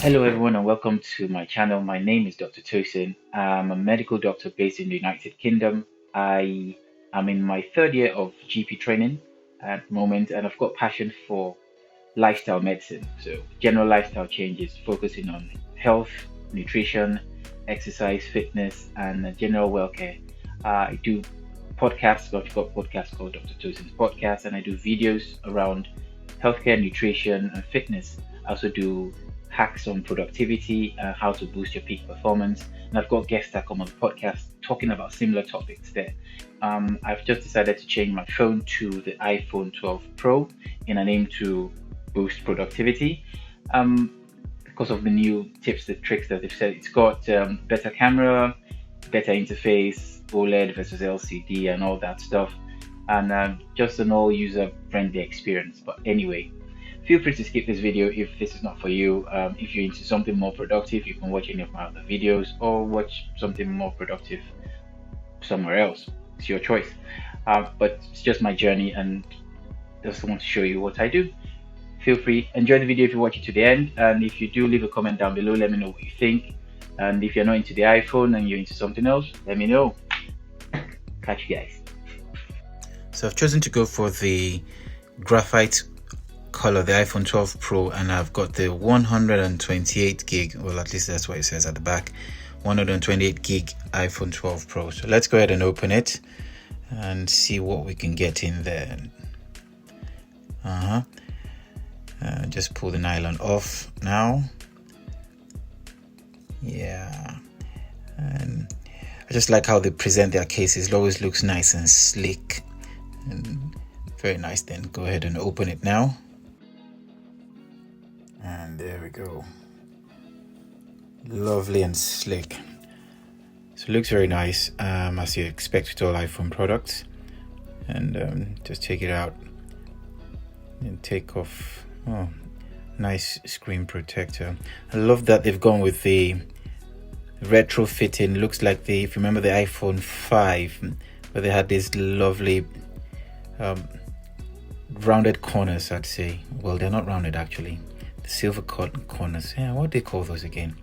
Hello, everyone, and welcome to my channel. My name is Dr. Tosin. I'm a medical doctor based in the United Kingdom. I am in my third year of GP training at the moment, and I've got passion for lifestyle medicine. So, general lifestyle changes, focusing on health, nutrition, exercise, fitness, and general well-care. I do podcasts. I've got podcasts called Dr. Tosin's Podcast, and I do videos around healthcare, nutrition, and fitness. I also do hacks on productivity, how to boost your peak performance. And I've got guests that come on the podcast talking about similar topics there. I've just decided to change my phone to the iPhone 12 Pro in an aim to boost productivity. Because of the new tips, the tricks that they've said, it's got better camera, better interface, OLED versus LCD, and all that stuff, and just an all user friendly experience. But anyway, feel free to skip this video if this is not for you. If you're into something more productive, you can watch any of my other videos or watch something more productive somewhere else. It's your choice. But it's just my journey, and just want to show you what I do. Feel free, enjoy the video if you watch it to the end, and if you do, leave a comment down below. Let me know what you think, and if you're not into the iPhone and you're into something else, let me know. Catch you guys. So I've chosen to go for the graphite color, the iPhone 12 Pro, and I've got the 128 gig, well, at least that's what it says at the back, 128 gig iPhone 12 Pro. So let's go ahead and open it and see what we can get in there. Just pull the nylon off now. Yeah, and I just like how they present their cases. It always looks nice and slick and very nice. Then go ahead and open it now, and there we go, lovely and slick. So it looks very nice, as you expect with all iPhone products. And just take it out and take off. Oh, nice screen protector. I love that they've gone with the retrofitting. Looks like if you remember the iPhone 5, where they had these lovely rounded corners, I'd say. Well, they're not rounded actually, the silver corners. Yeah, what do they call those again?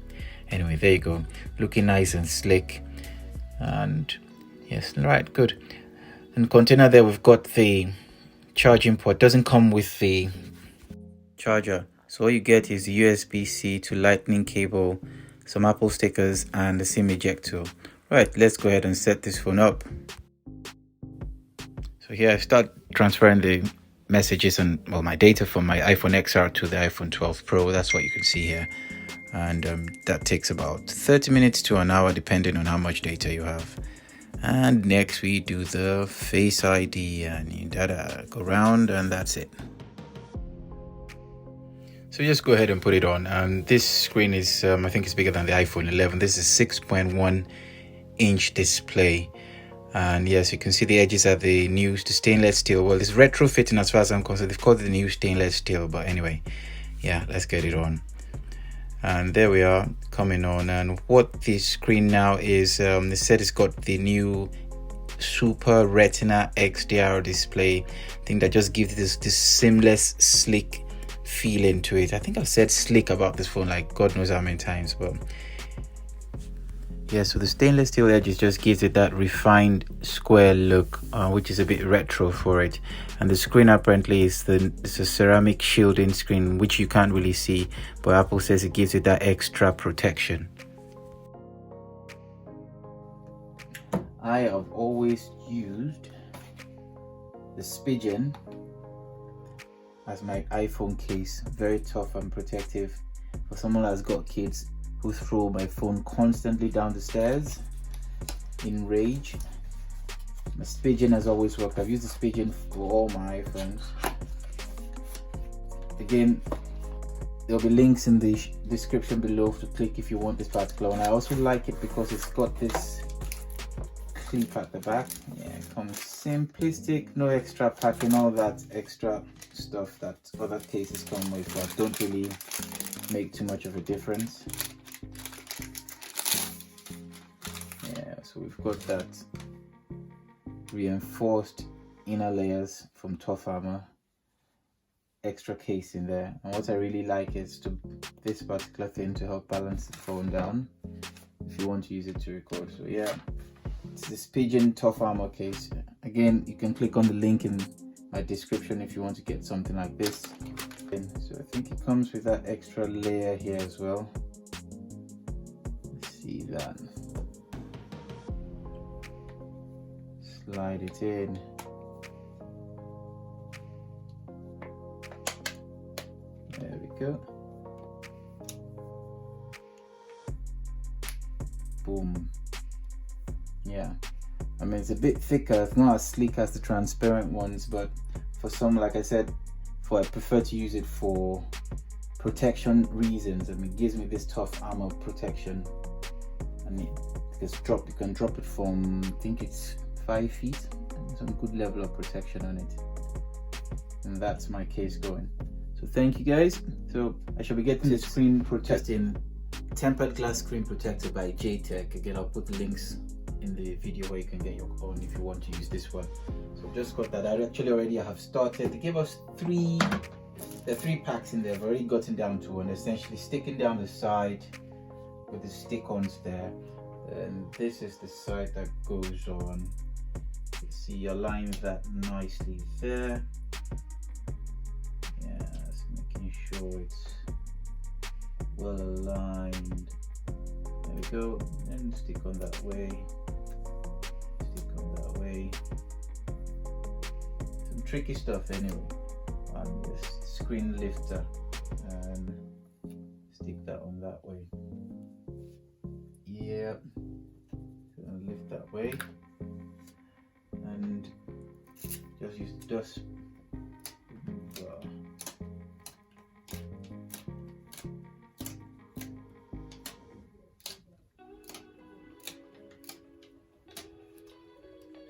Anyway, there you go, looking nice and slick. And yes, right, good. And container there, we've got the charging port. Doesn't come with the charger, so all you get is the USB-C to lightning cable, some Apple stickers, and the SIM ejector. Right, let's go ahead and set this phone up. So here I start transferring the messages and my data from my iPhone XR to the iPhone 12 Pro. That's what you can see here, and that takes about 30 minutes to an hour depending on how much data you have. And next we do the Face ID, and you go around, and that's it. So just go ahead and put it on, and this screen is I think it's bigger than the iPhone 11. This is 6.1 inch display, and yes, you can see the edges are the stainless steel. Well, it's retrofitting as far as I'm concerned. They've called it the new stainless steel, but anyway, yeah, let's get it on. And there we are, coming on. And what the screen now is, they said it's got the new Super Retina XDR display thing that just gives this seamless, slick feeling to it. I think I've said slick about this phone like God knows how many times, but yeah, so the stainless steel edges just gives it that refined square look, which is a bit retro for it. And the screen apparently it's a ceramic shielding screen, which you can't really see, but Apple says it gives it that extra protection. I have always used the Spigen as my iPhone case. Very tough and protective for someone that's got kids who throw my phone constantly down the stairs in rage. My Spigen has always worked. I've used the Spigen for all my iPhones. Again, there'll be links in the description below to click if you want this particular one. I also like it because it's got this clip at the back. Yeah, it comes simplistic, no extra packing, all that extra stuff that other cases come with that don't really make too much of a difference. Yeah, so we've got that reinforced inner layers from Tough Armor. extra case in there, and what I really like is this particular thing to help balance the phone down if you want to use it to record. So yeah, it's this Pigeon Tough Armor case. Again, you can click on the link in my description if you want to get something like this. So I think it comes with that extra layer here as well. Let's see that. Slide it in. There we go. Boom. Yeah, I mean, it's a bit thicker. It's not as sleek as the transparent ones, but for some, like I said, I prefer to use it for protection reasons. I mean, it gives me this tough armor protection, and you can drop it from, I think it's 5 feet, and some good level of protection on it. And that's my case going. So thank you guys. So I shall be getting the screen protecting tempered glass screen protector by J-Tech. Again, I'll put the links in the video where you can get your own if you want to use this one. So just got that. I have started. They gave us three packs in there. I've already gotten down to one. Essentially sticking down the side with the stick-ons there, and this is the side that goes on. You see, you align that nicely there. Yeah, just making sure it's well aligned. There we go. And stick on that way. Some tricky stuff anyway. And this screen lifter, and stick that on that way. Yeah, so lift that way, and just use dust.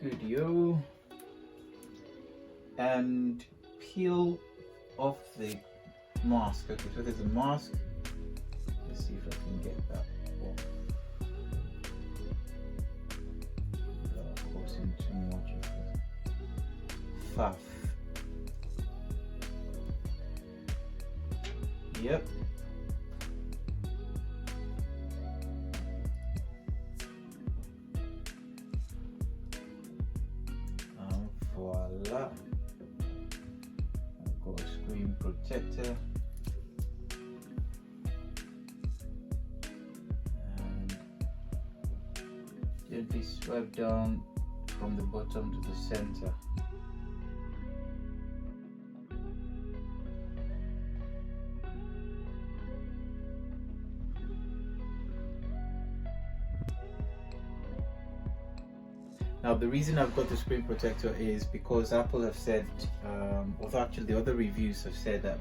Good, and peel off the mask. Okay, so there's a mask. Let's see if I can get that off. Without causing too much of the faff. Yep. Voila. I've got a screen protector. And gently swipe down from the bottom to the center. Now the reason I've got the screen protector is because Apple have said, although actually the other reviews have said that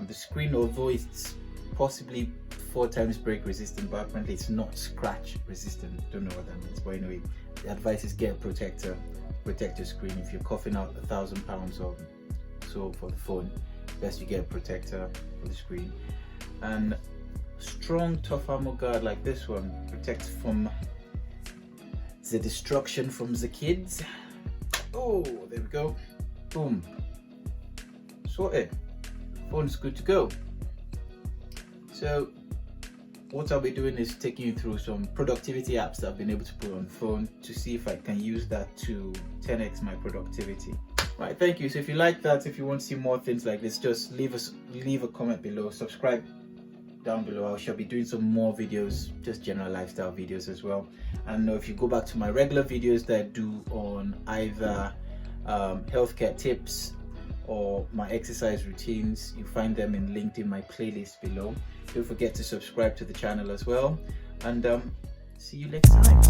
the screen, although it's possibly 4 times break resistant, but apparently it's not scratch resistant. Don't know what that means, but anyway, the advice is get a protector, protect your screen. If you're coughing out £1,000 or so for the phone, best you get a protector for the screen. And strong tough armor guard like this one protects from the destruction from the kids. Oh, there we go. Boom. Sorted. Phone's good to go. So what I'll be doing is taking you through some productivity apps that I've been able to put on phone to see if I can use that to 10x my productivity. Right, thank you. So if you like that, if you want to see more things like this, just leave a comment below, subscribe down below. I shall be doing some more videos, just general lifestyle videos as well. And if you go back to my regular videos that I do on either healthcare tips or my exercise routines, you find them linked in my playlist below. Don't forget to subscribe to the channel as well, and see you next time.